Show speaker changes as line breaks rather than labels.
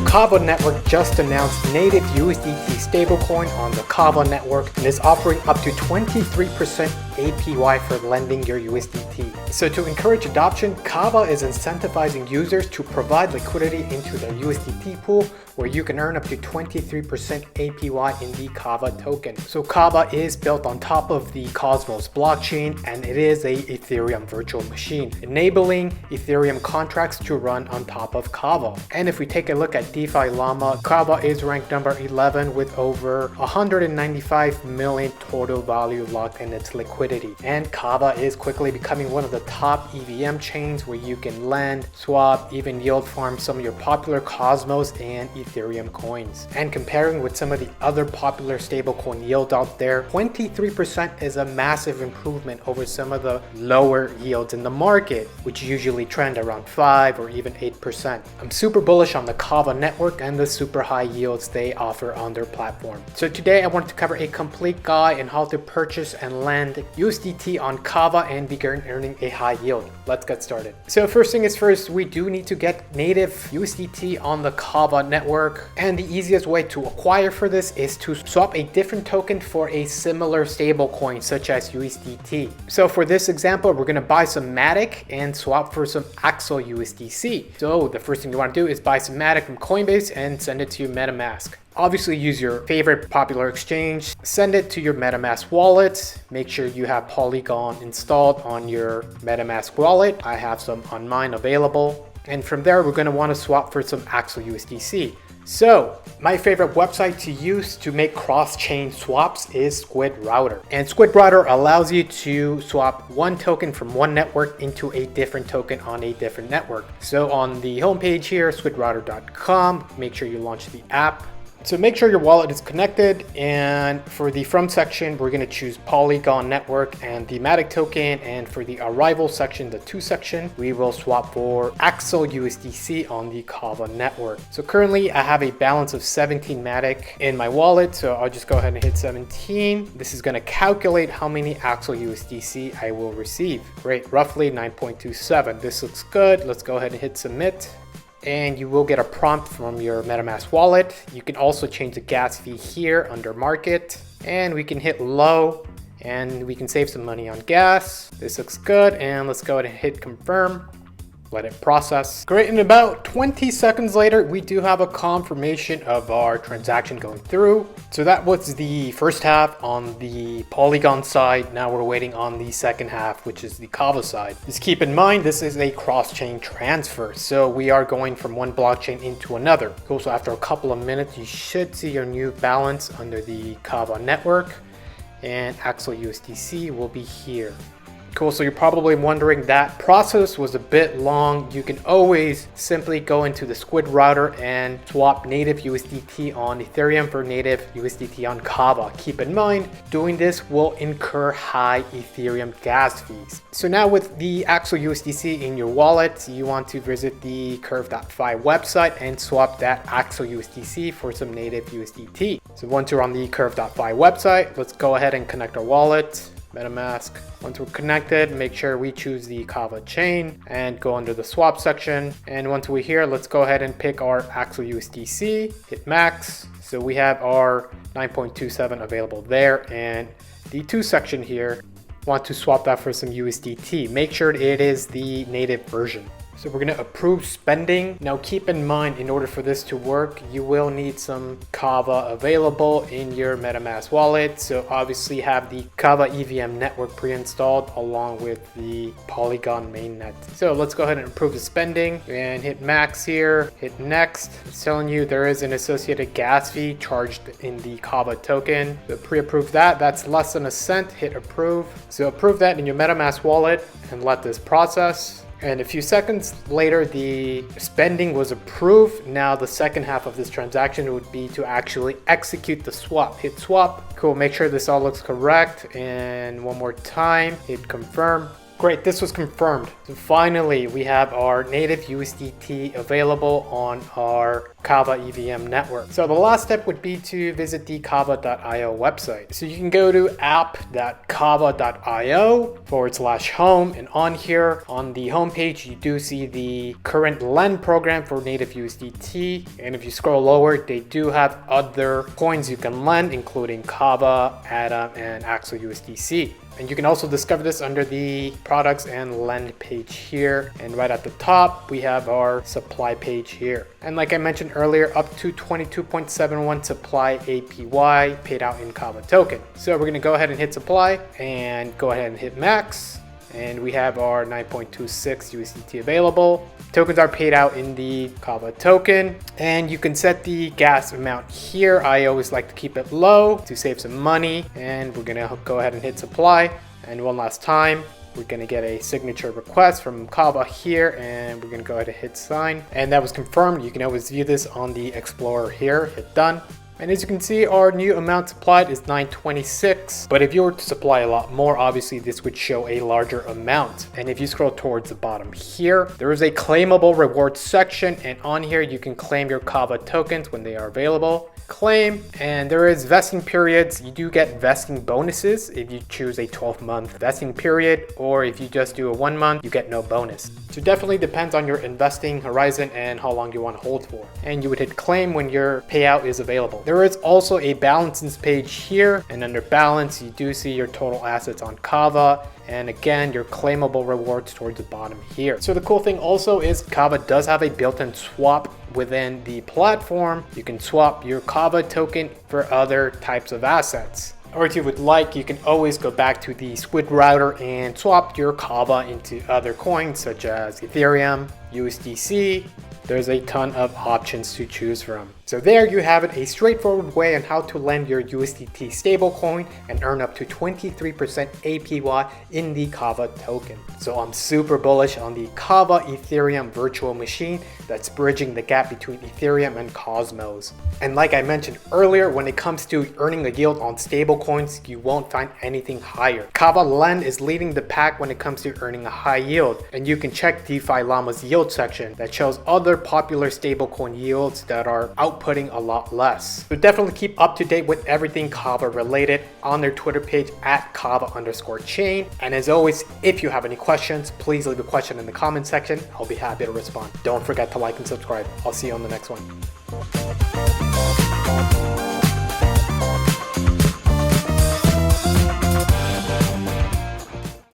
Kava Network just announced native USDT stablecoin on the Kava Network and is offering up to 23% APY for lending your USDT. So to encourage adoption, Kava is incentivizing users to provide liquidity into their USDT pool, where you can earn up to 23% APY in the Kava token. So Kava is built on top of the Cosmos blockchain, and it is a Ethereum virtual machine, enabling Ethereum contracts to run on top of Kava. And if we take a look at DeFi Llama, Kava is ranked number 11 with over 195 million total value locked in its liquidity. And Kava is quickly becoming one of the top EVM chains where you can lend, swap, even yield farm some of your popular Cosmos and Ethereum coins. And comparing with some of the other popular stablecoin yields out there, 23% is a massive improvement over some of the lower yields in the market, which usually trend around 5 or even 8%. I'm super bullish on the Kava network and the super high yields they offer on their platform. So today I wanted to cover a complete guide on how to purchase and lend USDT on Kava and begin earning a high yield. Let's get started. So first thing is first, we do need to get native USDT on the Kava network. And the easiest way to acquire for this is to swap a different token for a similar stablecoin such as USDT. So for this example, we're going to buy some Matic and swap for some Axel USDC. So the first thing you want to do is buy some Matic from Coinbase and send it to your MetaMask. Obviously use your favorite popular exchange, send it to your MetaMask wallet. Make sure you have Polygon installed on your MetaMask wallet. I have some on mine available. And from there, we're going to want to swap for some Axel USDC. So my favorite website to use to make cross-chain swaps is Squid Router. And Squid Router allows you to swap one token from one network into a different token on a different network. So on the homepage here, squidrouter.com, make sure you launch the app. So make sure your wallet is connected, and for the from section, we're going to choose Polygon network and the Matic token, and for the arrival section, the to section, we will swap for Axel USDC on the Kava network. So currently I have a balance of 17 Matic in my wallet, so I'll just go ahead and hit 17. This is going to calculate how many Axel USDC I will receive. Great, roughly 9.27. This looks good. Let's go ahead and hit submit. And you will get a prompt from your MetaMask wallet. You can also change the gas fee here under market, and we can hit low and we can save some money on gas. This looks good, and let's go ahead and hit confirm. Let it process. Great, and about 20 seconds later, we do have a confirmation of our transaction going through. So that was the first half on the Polygon side. Now we're waiting on the second half, which is the Kava side. Just keep in mind, this is a cross-chain transfer. So we are going from one blockchain into another. Also, after a couple of minutes, you should see your new balance under the Kava network, and Axel USDC will be here. Cool, so you're probably wondering that process was a bit long. You can always simply go into the Squid Router and swap native USDT on Ethereum for native USDT on Kava. Keep in mind, doing this will incur high Ethereum gas fees. So now with the Axel USDC in your wallet, you want to visit the Curve.fi website and swap that Axel USDC for some native USDT. So once you're on the Curve.fi website, let's go ahead and connect our wallet. MetaMask. Once we're connected, make sure we choose the Kava chain and go under the swap section. And once we're here, let's go ahead and pick our Axel USDC, hit max. So we have our 9.27 available there, and the to section here, want to swap that for some USDT. Make sure it is the native version. So we're going to approve spending. Now keep in mind, in order for this to work, you will need some Kava available in your MetaMask wallet. So obviously have the Kava EVM network pre-installed along with the Polygon mainnet. So let's go ahead and approve the spending and hit max here, hit next. It's telling you there is an associated gas fee charged in the Kava token. So pre-approve that, that's less than a cent, hit approve. So approve that in your MetaMask wallet and let this process. And a few seconds later, the spending was approved. Now the second half of this transaction would be to actually execute the swap. Hit swap. Cool, make sure this all looks correct. And one more time, hit confirm. Great, this was confirmed. So finally, we have our native USDT available on our Kava EVM network. So the last step would be to visit the kava.io website. So you can go to app.kava.io/home, and on here on the homepage you do see the current lend program for native USDT, and if you scroll lower they do have other coins you can lend, including Kava, Atom, and Axel USDC. And you can also discover this under the products and lend page here. And right at the top, we have our supply page here. And like I mentioned earlier, up to 22.71 supply APY paid out in Kava token. So we're gonna go ahead and hit supply and go ahead and hit max. And we have our 9.26 USDT available. Tokens are paid out in the Kava token, and you can set the gas amount here. I always like to keep it low to save some money, and we're gonna go ahead and hit supply. And one last time, we're gonna get a signature request from Kava here, and we're gonna go ahead and hit sign. And that was confirmed. You can always view this on the Explorer here, hit done. And as you can see, our new amount supplied is 926, but if you were to supply a lot more, obviously this would show a larger amount. And if you scroll towards the bottom here, there is a claimable rewards section, and on here you can claim your Kava tokens when they are available. Claim, and there is vesting periods. You do get vesting bonuses if you choose a 12-month vesting period, or if you just do a 1 month, you get no bonus. So definitely depends on your investing horizon and how long you want to hold for. And you would hit claim when your payout is available. There is also a balances page here, and under balance you do see your total assets on Kava, and again your claimable rewards towards the bottom here. So the cool thing also is Kava does have a built-in swap within the platform. You can swap your Kava token for other types of assets. Or if you would like, you can always go back to the Squid router and swap your Kava into other coins such as Ethereum, USDC. There's a ton of options to choose from. So there you have it, a straightforward way on how to lend your USDT stablecoin and earn up to 23% APY in the Kava token. So I'm super bullish on the Kava Ethereum virtual machine that's bridging the gap between Ethereum and Cosmos. And like I mentioned earlier, when it comes to earning a yield on stablecoins, you won't find anything higher. Kava Lend is leading the pack when it comes to earning a high yield, and you can check DeFi Llama's yield section that shows other popular stablecoin yields that are outputting a lot less. So definitely keep up to date with everything Kava related on their Twitter page at Kava_chain. And as always, if you have any questions, please leave a question in the comment section. I'll be happy to respond. Don't forget to like and subscribe. I'll see you on the next one.